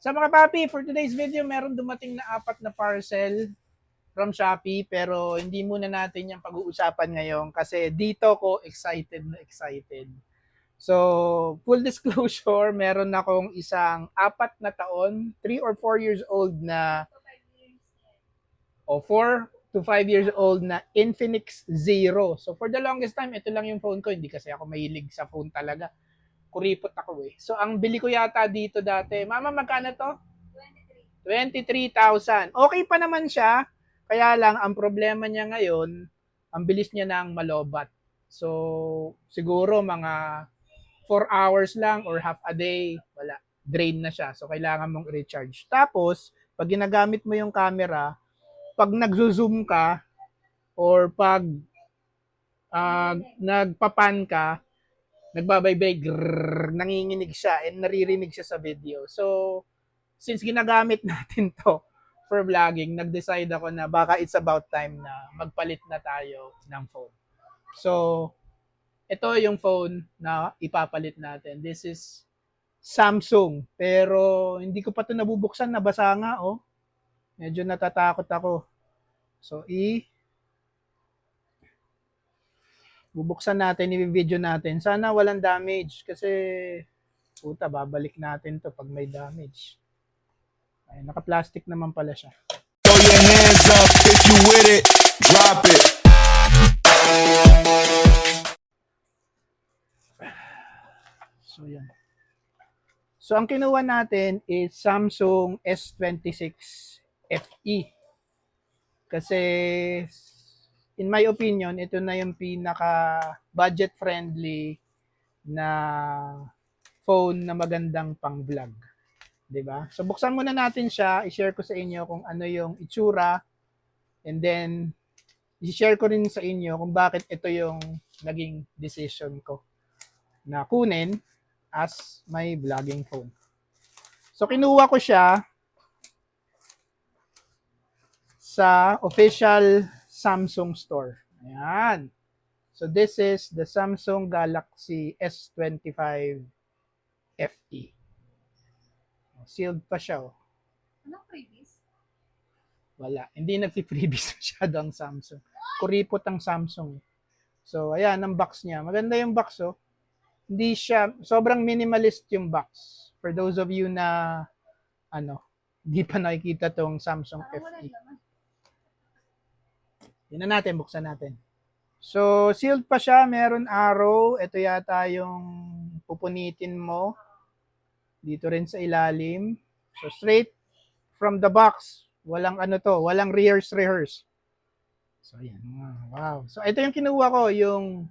Sa mga papi, for today's video, meron dumating na 4 na parcel from Shopee pero hindi muna natin yung pag-uusapan ngayon kasi dito ko excited na excited. So, full disclosure, meron akong isang 4 na taon, 3 or 4 years old na o 4 to 5 years old na Infinix Zero. So, for the longest time, ito lang yung phone ko. Hindi kasi ako mahilig sa phone talaga. Kuripot ako eh. So, ang bili ko yata dito dati, Mama, magkano to? 23,000. Okay pa naman siya. Kaya lang, ang problema niya ngayon, ang bilis niya nang malobat. So, siguro mga 4 hours lang or half a day, wala. Drain na siya. So, kailangan mong recharge. Tapos, pag ginagamit mo yung camera, pag nagzo-zoom ka or pag nagpapan ka, nagbabaybay, nanginginig siya and naririnig siya sa video. So, since ginagamit natin to for vlogging, nag-decide ako na baka it's about time na magpalit na tayo ng phone. So, ito yung phone na ipapalit natin. This is Samsung. Pero hindi ko pa ito nabubuksan, nabasa nga oh. Medyo natatakot ako. So, bubuksan natin, i-video natin. Sana walang damage kasi puta, babalik natin to pag may damage. Ay, naka-plastic naman pala siya. Throw your hands up if you with it, drop it. So, yan. So, ang kinuha natin is Samsung S26 FE. Kasi, in my opinion, ito na yung pinaka budget-friendly na phone na magandang pang-vlog. 'Di ba? So, buksan muna natin siya. I-share ko sa inyo kung ano yung itsura. And then, i-share ko rin sa inyo kung bakit ito yung naging decision ko na kunin as my vlogging phone. So, kinuha ko siya sa official Samsung store. Ayan. So, this is the Samsung Galaxy S25 FE. Sealed pa siya. Oh. Anong previous? Wala. Hindi nagpi-previous masyado ang Samsung. Kuripot ang Samsung. So, ayan, ang box niya. Maganda yung box, oh. Hindi siya, sobrang minimalist yung box. For those of you na, hindi pa nakikita tong Samsung FE. Tingnan natin, buksan natin. So, sealed pa siya. Meron arrow. Ito yata yung pupunitin mo. Dito rin sa ilalim. So, straight from the box. Walang walang rehearse. So, ayan. Wow. So, ito yung kinuha ko, yung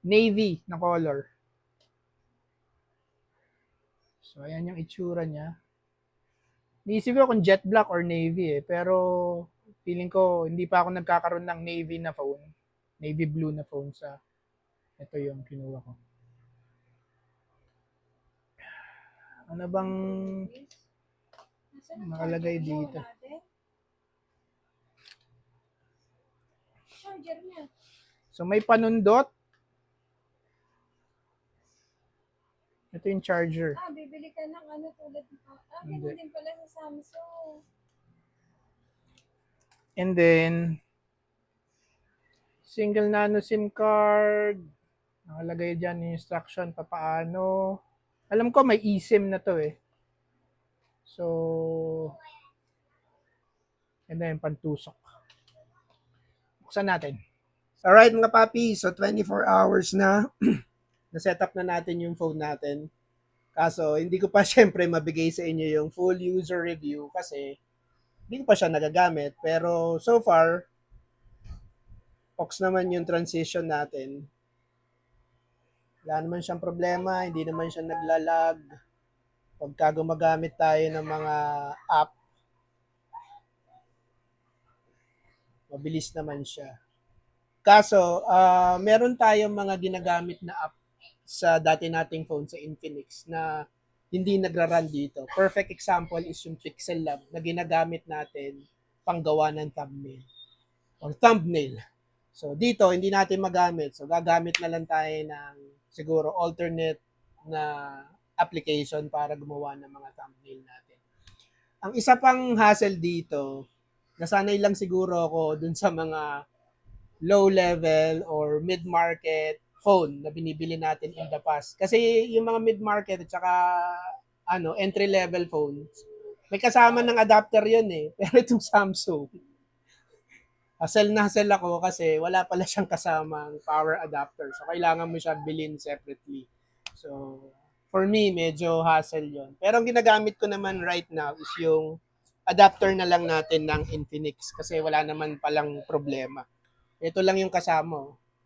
navy na color. So, ayan yung itsura niya. Niisip ko kung jet black or navy eh. Pero, feeling ko, hindi pa ako nagkakaroon ng navy na phone. Navy blue na phone sa ito yung kinuha ko. Ano bang nakalagay dito? Charger niya. So, may panundot. Ito yung charger. Bibili ka ng ano tulad nito. Hindi. Ganun din pala sa Samsung. And then, single nano SIM card. Nakalagay dyan yung instruction papaano. Alam ko may eSIM na to eh. So, and then pantusok. Buksan natin. Alright mga papi, so 24 hours na na-set up na natin yung phone natin. Kaso, hindi ko pa syempre mabigay sa inyo yung full user review kasi hindi ko pa siya nagagamit. Pero so far, ox naman yung transition natin. Wala naman siyang problema, hindi naman siya naglalag. Pagka gumagamit tayo ng mga app, mabilis naman siya. Kaso, meron tayong mga ginagamit na app sa dati nating phone sa Infinix na hindi nagra-run dito. Perfect example is yung Pixel Lab na ginagamit natin panggawa ng thumbnail or thumbnail. So dito hindi natin magamit. So gagamit na lang tayo ng siguro alternate na application para gumawa ng mga thumbnail natin. Ang isa pang hassle dito, nasanay lang siguro ako dun sa mga low level or mid-market phone na binibili natin in the past. Kasi yung mga mid-market at saka entry level phones, may kasama ng adapter yun eh. Pero itong Samsung, hassle na hassle ako kasi wala pala siyang kasamang power adapter. So, kailangan mo siya bilhin separately. So, for me, medyo hassle yon. Pero ang ginagamit ko naman right now is yung adapter na lang natin ng Infinix kasi wala naman palang problema. Ito lang yung kasama.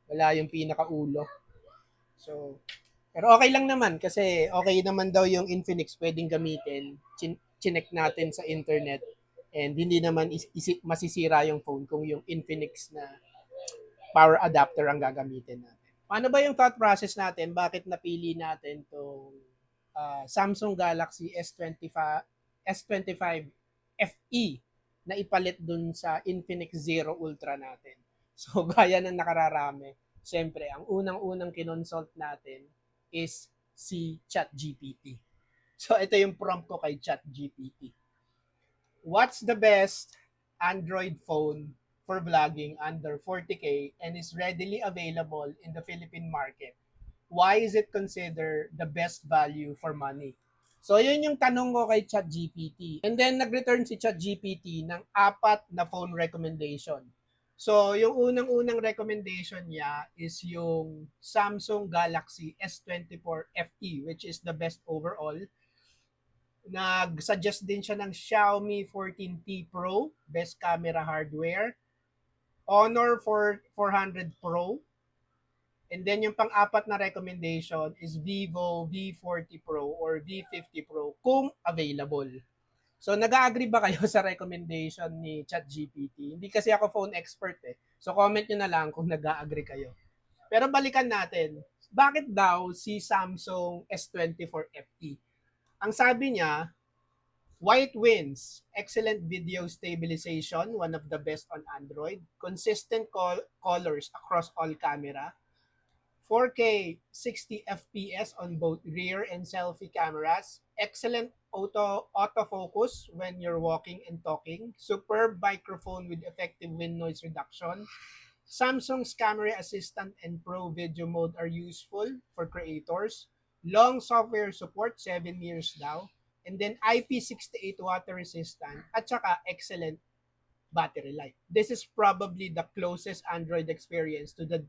Wala yung pinakaulo. So, pero okay lang naman kasi okay naman daw yung Infinix pwedeng gamitin. Chinek natin sa internet and hindi naman masisira yung phone kung yung Infinix na power adapter ang gagamitin natin. Paano ba yung thought process natin? Bakit napili natin itong Samsung Galaxy S25 FE na ipalit dun sa Infinix Zero Ultra natin? So, gaya ng nakararami, siyempre, ang unang-unang kinonsult natin is si ChatGPT. So, ito yung prompt ko kay ChatGPT. What's the best Android phone for vlogging under 40K and is readily available in the Philippine market? Why is it considered the best value for money? So, yun yung tanong ko kay ChatGPT. And then, nag-return si ChatGPT ng 4 na phone recommendation. So, yung unang-unang recommendation niya is yung Samsung Galaxy S24 FE, which is the best overall. Nag-suggest din siya ng Xiaomi 14T Pro, best camera hardware. Honor 400 Pro. And then yung pang-apat na recommendation is Vivo V40 Pro or V50 Pro kung available. So, nag-agree ba kayo sa recommendation ni ChatGPT? Hindi kasi ako phone expert eh. So, comment nyo na lang kung nag-agree kayo. Pero balikan natin, bakit daw si Samsung S24 FE? Ang sabi niya, white wins, excellent video stabilization, one of the best on Android, consistent colors across all camera, 4K 60 FPS on both rear and selfie cameras, excellent autofocus when you're walking and talking, superb microphone with effective wind noise reduction. Samsung's camera assistant and pro video mode are useful for creators. Long software support, 7 years daw. And then IP68 water resistant at saka excellent battery life. This is probably the closest Android experience to the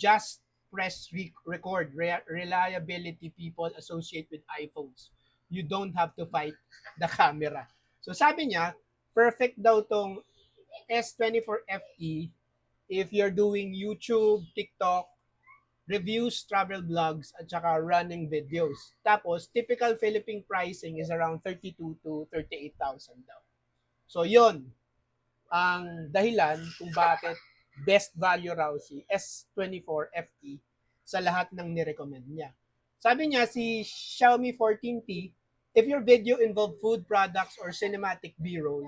just press record reliability people associate with iPhones. You don't have to fight the camera. So sabi niya, perfect daw tong S24 FE if you're doing YouTube, TikTok, reviews, travel vlogs, at saka running videos. Tapos, typical Philippine pricing is around 32 to 38,000 daw. So, yon ang dahilan kung bakit best value raw si S24 FE sa lahat ng nirecommend niya. Sabi niya, si Xiaomi 14T, if your video involve food products or cinematic B-roll,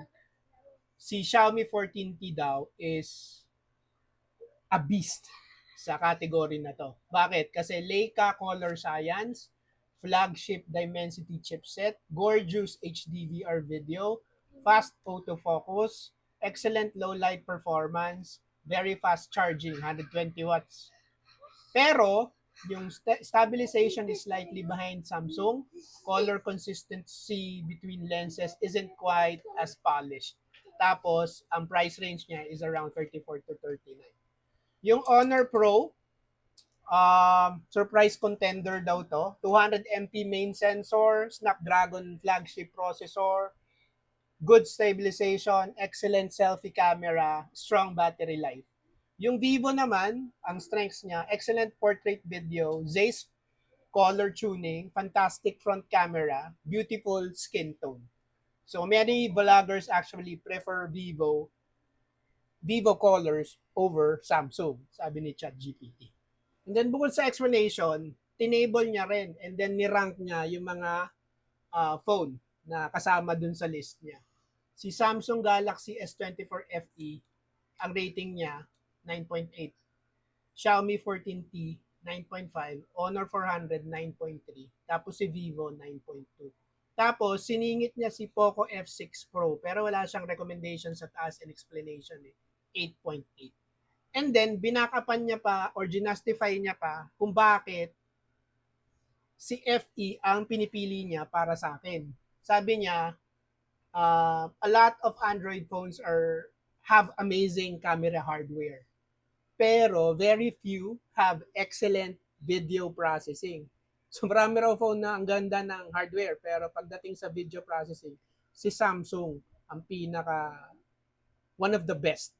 si Xiaomi 14T daw is a beast sa category na to. Bakit? Kasi Leica Color Science, flagship Dimensity chipset, gorgeous HDVR video, fast photo focus, excellent low light performance, very fast charging, 120 watts. Pero, yung stabilization is slightly behind Samsung. Color consistency between lenses isn't quite as polished. Tapos, ang price range niya is around 34 to 39. Yung Honor Pro, surprise contender daw to. 200 MP main sensor, Snapdragon flagship processor, good stabilization, excellent selfie camera, strong battery life. Yung Vivo naman, ang strengths niya, excellent portrait video, Zeiss color tuning, fantastic front camera, beautiful skin tone. So many vloggers actually prefer Vivo colors over Samsung, sabi ni ChatGPT. And then bukod sa explanation, tinable niya rin and then nirank niya yung mga phone na kasama dun sa list niya. Si Samsung Galaxy S24 FE, ang rating niya 9.8. Xiaomi 14T 9.5, Honor 400 9.3, tapos si Vivo 9.2. Tapos, siningit niya si Poco F6 Pro, pero wala siyang recommendation sa taas and explanation eh. 8.8. And then, binakapan niya pa or ginastify niya pa kung bakit si FE ang pinipili niya para sa akin. Sabi niya, a lot of Android phones have amazing camera hardware. Pero very few have excellent video processing. So marami raw phone na ang ganda ng hardware, pero pagdating sa video processing, si Samsung ang one of the best.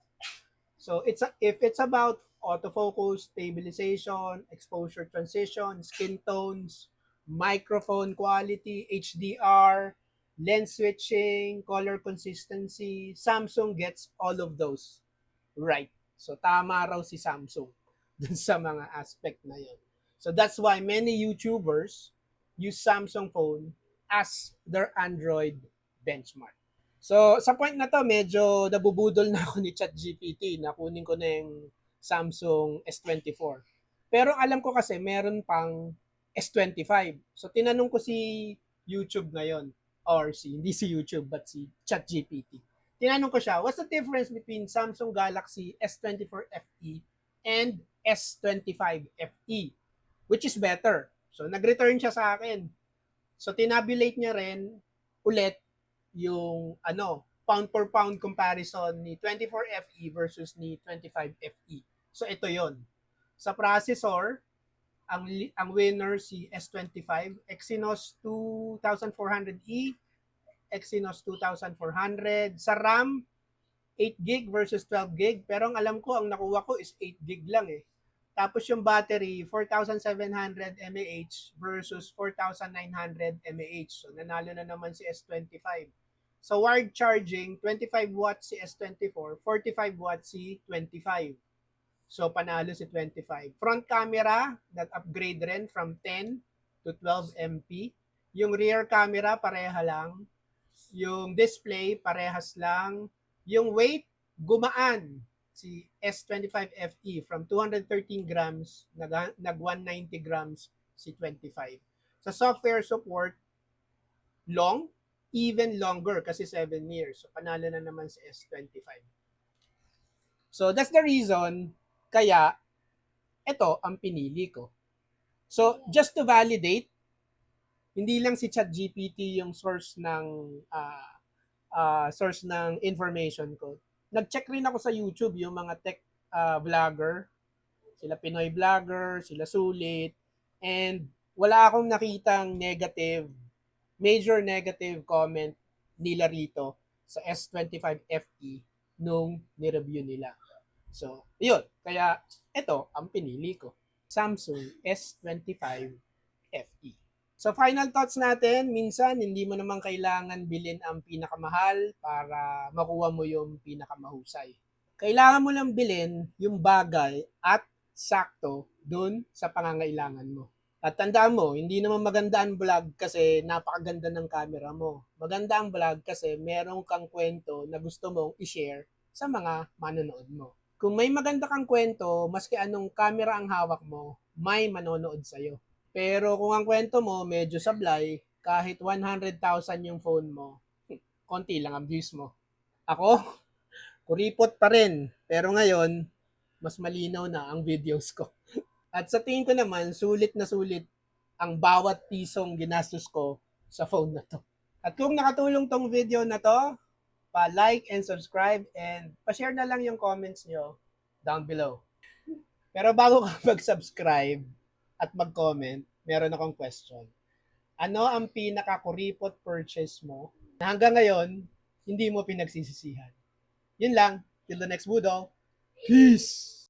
So if it's about autofocus, stabilization, exposure transition, skin tones, microphone quality, HDR, lens switching, color consistency, Samsung gets all of those right. So tama raw si Samsung dun sa mga aspect na yun. So that's why many YouTubers use Samsung phone as their Android benchmark. So sa point na to, medyo nabubudol na ako ni ChatGPT na kunin ko na yung Samsung S24. Pero alam ko kasi meron pang S25. So tinanong ko si YouTube ngayon, or hindi si YouTube but si ChatGPT. Tinanong ko siya, what's the difference between Samsung Galaxy S24 FE and S25 FE? Which is better? So nag-return siya sa akin. So tinabulate niya rin ulit yung pound for pound comparison ni 24 FE versus ni 25 FE. So ito yon. Sa processor, ang winner si S25, Exynos 2400E, Exynos 2400. Sa RAM, 8GB versus 12GB. Pero ang alam ko, ang nakuha ko is 8GB lang eh. Tapos yung battery, 4,700 mAh versus 4,900 mAh. So nanalo na naman si S25. Sa wired charging, 25 watts si S24, 45 watts si 25. So panalo si 25. Front camera, nag-upgrade rin from 10 to 12 MP. Yung rear camera, pareha lang. Yung display, parehas lang. Yung weight, gumaan si S25 FE from 213 grams, nag 190 grams si 25. Sa software support, even longer kasi 7 years. So panalo na naman si S25. So that's the reason kaya ito ang pinili ko. So just to validate, hindi lang si ChatGPT yung source ng information ko. Nag-check rin ako sa YouTube yung mga tech vlogger, sila Pinoy vlogger, sila Sulit, and wala akong nakitang major negative comment nila rito sa S25 FE nung ni-review nila. So, yun. Kaya ito ang pinili ko. Samsung S25 FE. So final thoughts natin, minsan hindi mo naman kailangan bilhin ang pinakamahal para makuha mo yung pinakamahusay. Kailangan mo lang bilhin yung bagay at sakto dun sa pangangailangan mo. At tandaan mo, hindi naman maganda ang vlog kasi napakaganda ng camera mo. Maganda ang vlog kasi meron kang kwento na gusto mong i-share sa mga manonood mo. Kung may maganda kang kwento, maski anong camera ang hawak mo, may manonood sa'yo. Pero kung ang kwento mo medyo sablay, kahit 100,000 yung phone mo, konti lang ang views mo. Ako, kuripot pa rin. Pero ngayon, mas malinaw na ang videos ko. At sa tingin ko naman, sulit na sulit ang bawat pisong ginastos ko sa phone na to. At kung nakatulong tong video na to, pa-like and subscribe and pa-share na lang yung comments nyo down below. Pero bago ka mag-subscribe at mag-comment, meron akong question. Ano ang pinaka-kuripot purchase mo na hanggang ngayon, hindi mo pinagsisisihan? Yun lang. Till the next video. Peace!